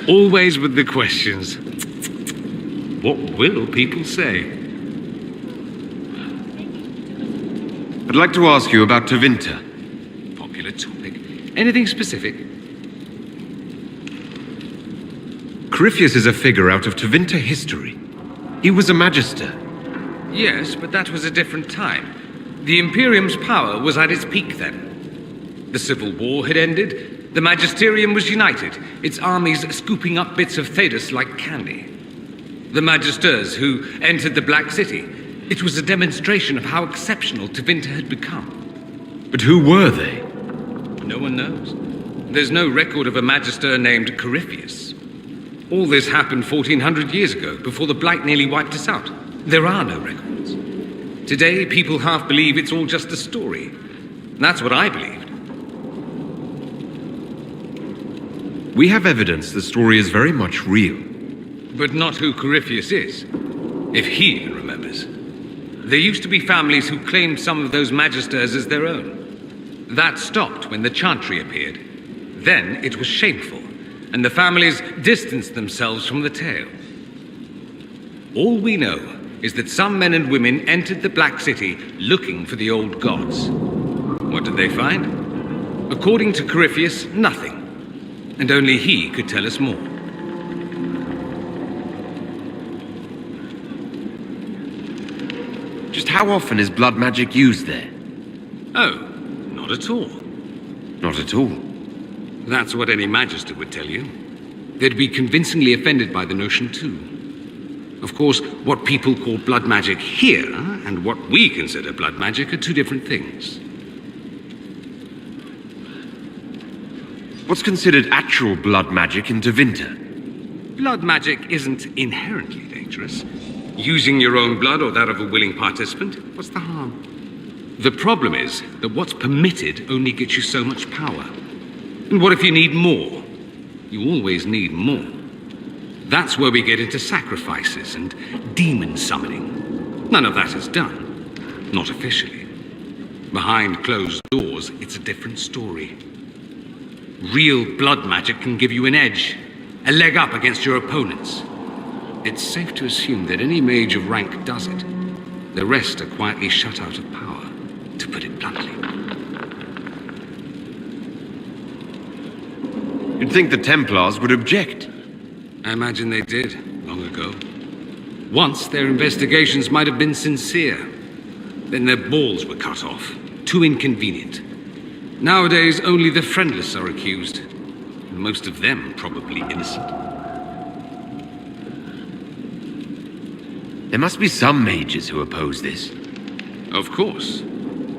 Always with the questions. What will people say? I'd like to ask you about Tevinter. Popular topic. Anything specific? Corypheus is a figure out of Tevinter history. He was a magister. Yes, but that was a different time. The Imperium's power was at its peak then. The Civil War had ended. The Magisterium was united, its armies scooping up bits of Thedas like candy. The Magisters who entered the Black City. It was a demonstration of how exceptional Tevinter had become. But who were they? No one knows. There's no record of a Magister named Corypheus. All this happened 1400 years ago, before the Blight nearly wiped us out. There are no records. Today, people half believe it's all just a story. That's what I believed. We have evidence the story is very much real. But not who Corypheus is, if he remembers. There used to be families who claimed some of those Magisters as their own. That stopped when the Chantry appeared. Then it was shameful, and the families distanced themselves from the tale. All we know is that some men and women entered the Black City looking for the old gods. What did they find? According to Corypheus, nothing. And only he could tell us more. Just how often is blood magic used there? Oh, not at all. Not at all. That's what any Magister would tell you. They'd be convincingly offended by the notion too. Of course, what people call blood magic here, and what we consider blood magic, are two different things. What's considered actual blood magic in Tevinter? Blood magic isn't inherently dangerous. Using your own blood or that of a willing participant, what's the harm? The problem is that what's permitted only gets you so much power. And what if you need more? You always need more. That's where we get into sacrifices and demon summoning. None of that is done. Not officially. Behind closed doors, it's a different story. Real blood magic can give you an edge, a leg up against your opponents. It's safe to assume that any mage of rank does it. The rest are quietly shut out of power, to put it bluntly. You'd think the Templars would object. I imagine they did, long ago. Once, their investigations might have been sincere. Then their balls were cut off. Too inconvenient. Nowadays, only the friendless are accused. And most of them probably innocent. There must be some mages who oppose this. Of course.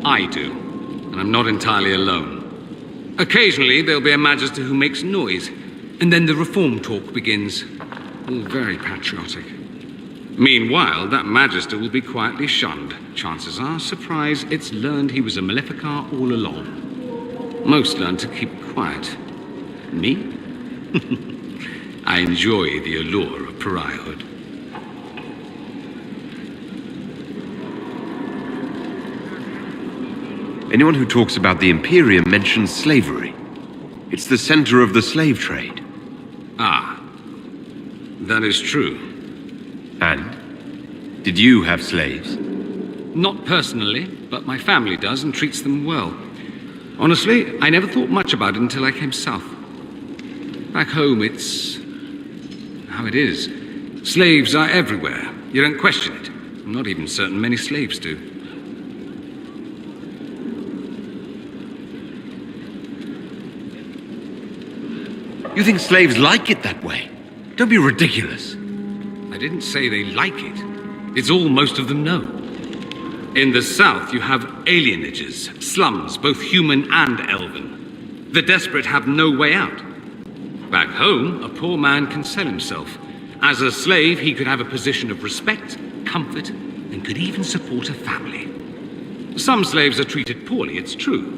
I do. And I'm not entirely alone. Occasionally, there'll be a magister who makes noise, and then the reform talk begins. All very patriotic. Meanwhile, that magister will be quietly shunned. Chances are, surprise, it's learned he was a Maleficar all along. Most learn to keep quiet. Me? I enjoy the allure of pariahhood. Anyone who talks about the Imperium mentions slavery. It's the center of the slave trade. Ah, that is true. And? Did you have slaves? Not personally, but my family does and treats them well. Honestly, I never thought much about it until I came south. Back home, it's how it is. Slaves are everywhere. You don't question it. I'm not even certain many slaves do. You think slaves like it that way? Don't be ridiculous. I didn't say they like it. It's all most of them know. In the south, you have alienages, slums, both human and elven. The desperate have no way out. Back home, a poor man can sell himself. As a slave, he could have a position of respect, comfort, and could even support a family. Some slaves are treated poorly, it's true.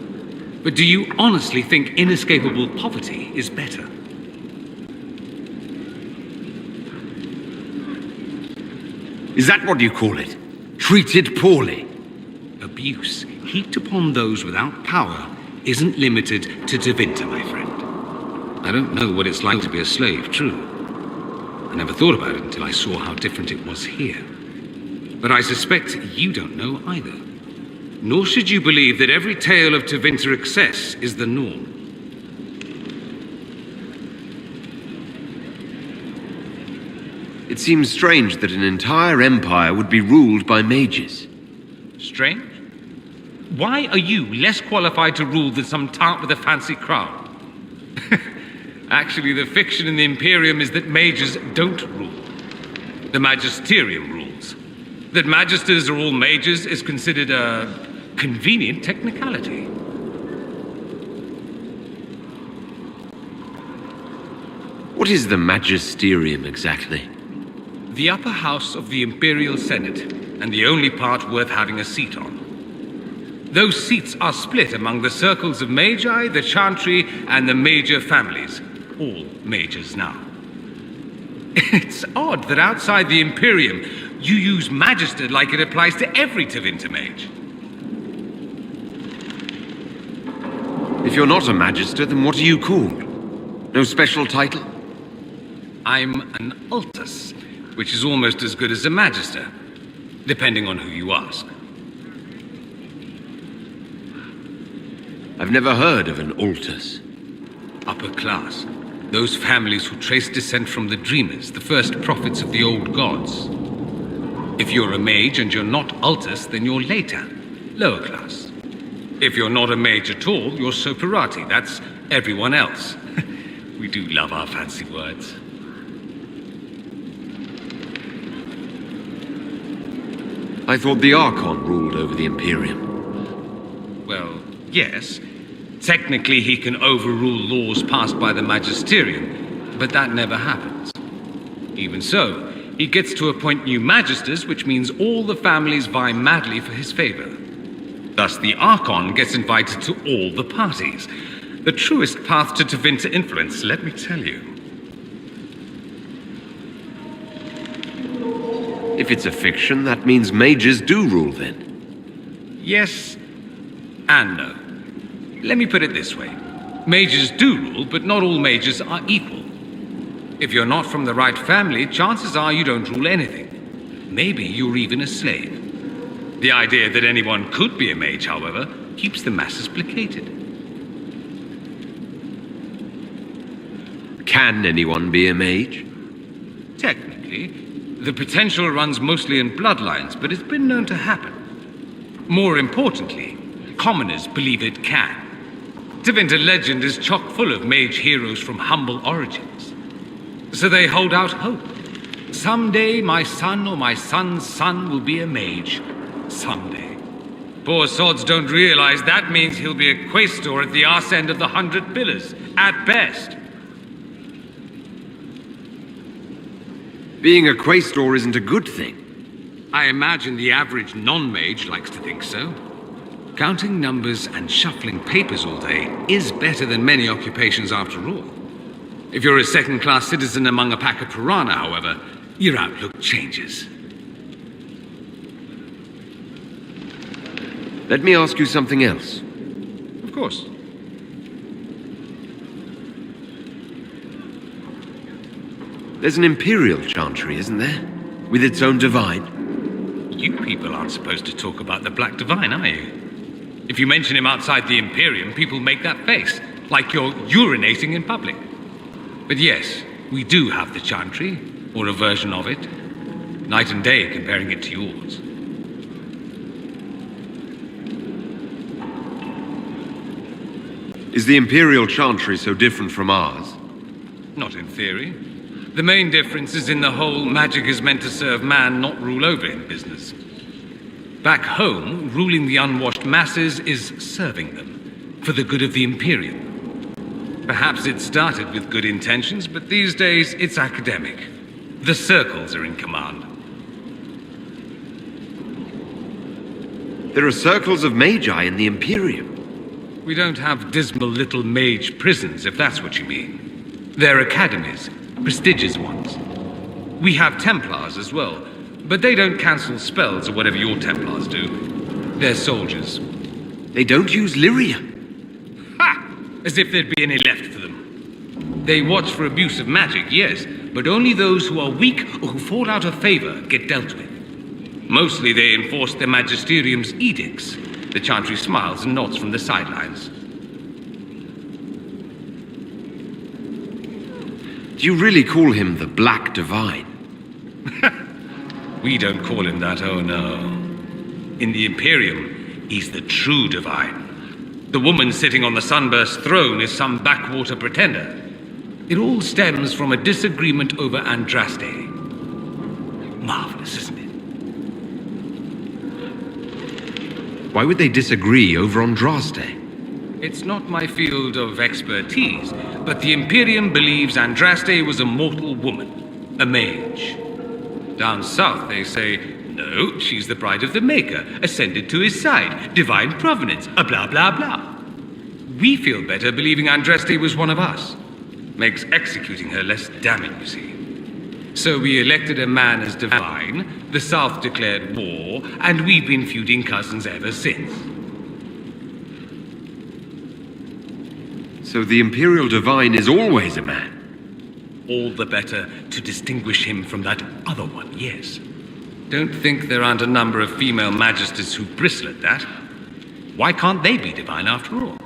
But do you honestly think inescapable poverty is better? Is that what you call it? Treated poorly? Abuse heaped upon those without power isn't limited to Tevinter, my friend. I don't know what it's like to be a slave, true. I never thought about it until I saw how different it was here. But I suspect you don't know either. Nor should you believe that every tale of Tevinter excess is the norm. It seems strange that an entire empire would be ruled by mages. Strange? Why are you less qualified to rule than some tart with a fancy crown? Actually, the fiction in the Imperium is that mages don't rule. The Magisterium rules. That magisters are all mages is considered a convenient technicality. What is the Magisterium exactly? The upper house of the Imperial Senate, and the only part worth having a seat on. Those seats are split among the circles of Magi, the Chantry, and the major families. All majors now. It's odd that outside the Imperium, you use Magister like it applies to every Tevinter mage. If you're not a Magister, then what are you called? No special title? I'm an Altus, which is almost as good as a Magister, depending on who you ask. I've never heard of an Altus. Upper class. Those families who trace descent from the Dreamers, the first prophets of the old gods. If you're a mage and you're not Altus, then you're later, lower class. If you're not a mage at all, you're Soperati. That's everyone else. We do love our fancy words. I thought the Archon ruled over the Imperium. Well, yes. Technically, he can overrule laws passed by the Magisterium, but that never happens. Even so, he gets to appoint new Magisters, which means all the families vie madly for his favor. Thus, the Archon gets invited to all the parties. The truest path to Tevinter influence, let me tell you. If it's a fiction, that means mages do rule then. Yes and no. Let me put it this way. Mages do rule, but not all mages are equal. If you're not from the right family, chances are you don't rule anything. Maybe you're even a slave. The idea that anyone could be a mage, however, keeps the masses placated. Can anyone be a mage? Technically, the potential runs mostly in bloodlines, but it's been known to happen. More importantly, commoners believe it can. Tevinter legend is chock full of mage heroes from humble origins. So they hold out hope. Someday my son or my son's son will be a mage. Someday. Poor sods don't realize that means he'll be a quaestor at the arse end of the 100 Pillars, at best. Being a quaestor isn't a good thing. I imagine the average non-mage likes to think so. Counting numbers and shuffling papers all day is better than many occupations after all. If you're a second-class citizen among a pack of piranha, however, your outlook changes. Let me ask you something else. Of course. There's an Imperial Chantry, isn't there? With its own divine. You people aren't supposed to talk about the Black Divine, are you? If you mention him outside the Imperium, people make that face, like you're urinating in public. But yes, we do have the Chantry, or a version of it. Night and day comparing it to yours. Is the Imperial Chantry so different from ours? Not in theory. The main difference is in the whole magic is meant to serve man, not rule over him business. Back home, ruling the unwashed masses is serving them, for the good of the Imperium. Perhaps it started with good intentions, but these days it's academic. The circles are in command. There are circles of magi in the Imperium. We don't have dismal little mage prisons, if that's what you mean. They're academies, prestigious ones. We have Templars as well, but they don't cancel spells or whatever your Templars do. They're soldiers. They don't use Lyria. Ha! As if there'd be any left for them. They watch for abuse of magic, yes, but only those who are weak or who fall out of favor get dealt with. Mostly they enforce their magisterium's edicts. The Chantry smiles and nods from the sidelines. Do you really call him the Black Divine? We don't call him that, oh no. In the Imperium, he's the true divine. The woman sitting on the Sunburst throne is some backwater pretender. It all stems from a disagreement over Andraste. Marvelous, isn't it? Why would they disagree over Andraste? It's not my field of expertise, but the Imperium believes Andraste was a mortal woman, a mage. Down south, they say, no, she's the bride of the Maker, ascended to his side, divine provenance, a blah blah blah. We feel better believing Andraste was one of us. Makes executing her less damning, you see. So we elected a man as divine, the South declared war, and we've been feuding cousins ever since. So the Imperial Divine is always a man? All the better to distinguish him from that other one, yes. Don't think there aren't a number of female magisters who bristle at that. Why can't they be divine after all?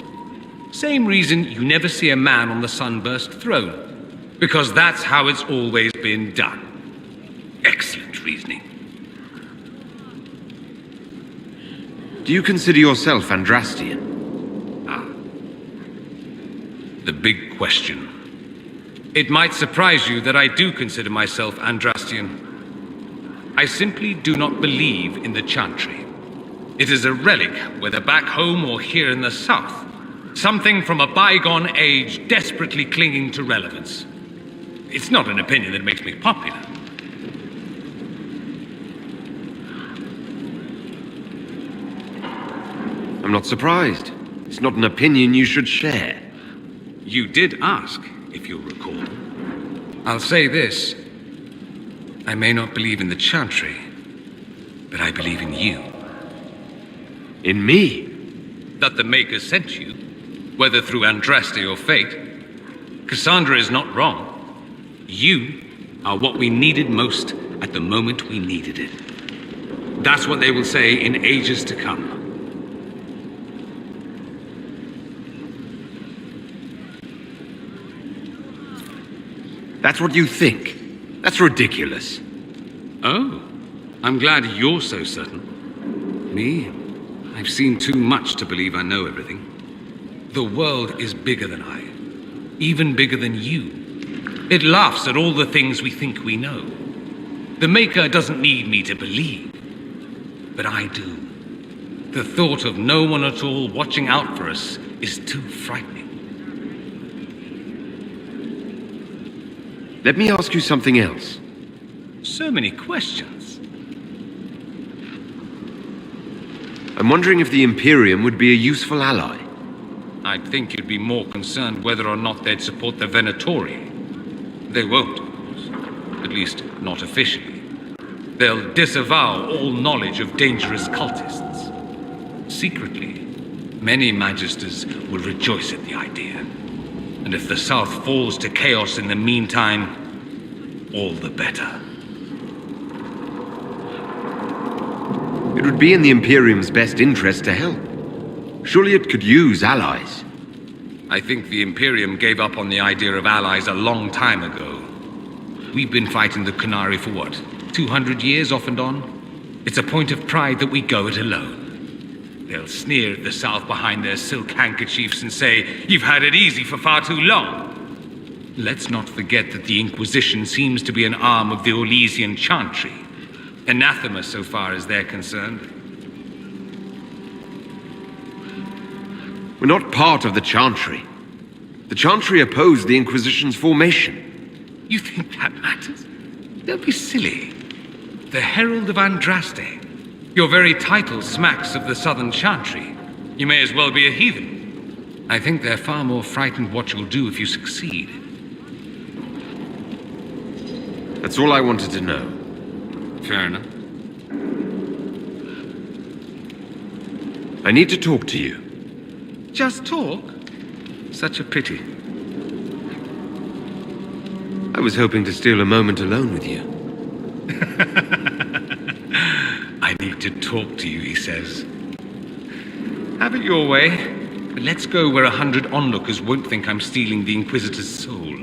Same reason you never see a man on the Sunburst throne. Because that's how it's always been done. Excellent reasoning. Do you consider yourself Andrastian? The big question. It might surprise you that I do consider myself Andrastian. I simply do not believe in the Chantry. It is a relic, whether back home or here in the South. Something from a bygone age desperately clinging to relevance. It's not an opinion that makes me popular. I'm not surprised. It's not an opinion you should share. You did ask, if you'll recall. I'll say this. I may not believe in the Chantry, but I believe in you. In me? That the Maker sent you, whether through Andraste or fate. Cassandra is not wrong. You are what we needed most at the moment we needed it. That's what they will say in ages to come. That's what you think? That's ridiculous. Oh, I'm glad you're so certain. Me? I've seen too much to believe I know everything. The world is bigger than I. Even bigger than you. It laughs at all the things we think we know. The Maker doesn't need me to believe. But I do. The thought of no one at all watching out for us is too frightening. Let me ask you something else. So many questions. I'm wondering if the Imperium would be a useful ally. I'd think you'd be more concerned whether or not they'd support the Venatori. They won't, of course. At least, not officially. They'll disavow all knowledge of dangerous cultists. Secretly, many magisters will rejoice at the idea. And if the South falls to chaos in the meantime, all the better. It would be in the Imperium's best interest to help. Surely it could use allies. I think the Imperium gave up on the idea of allies a long time ago. We've been fighting the Qunari for what, 200 years off and on? It's a point of pride that we go it alone. They'll sneer at the South behind their silk handkerchiefs and say, "You've had it easy for far too long." Let's not forget that the Inquisition seems to be an arm of the Orlesian Chantry. Anathema so far as they're concerned. We're not part of the Chantry. The Chantry opposed the Inquisition's formation. You think that matters? Don't be silly. The Herald of Andraste. Your very title smacks of the Southern Chantry. You may as well be a heathen. I think they're far more frightened what you'll do if you succeed. That's all I wanted to know. Fair enough. I need to talk to you. Just talk? Such a pity. I was hoping to steal a moment alone with you. I need to talk to you, he says. Have it your way. But let's go where 100 onlookers won't think I'm stealing the Inquisitor's soul.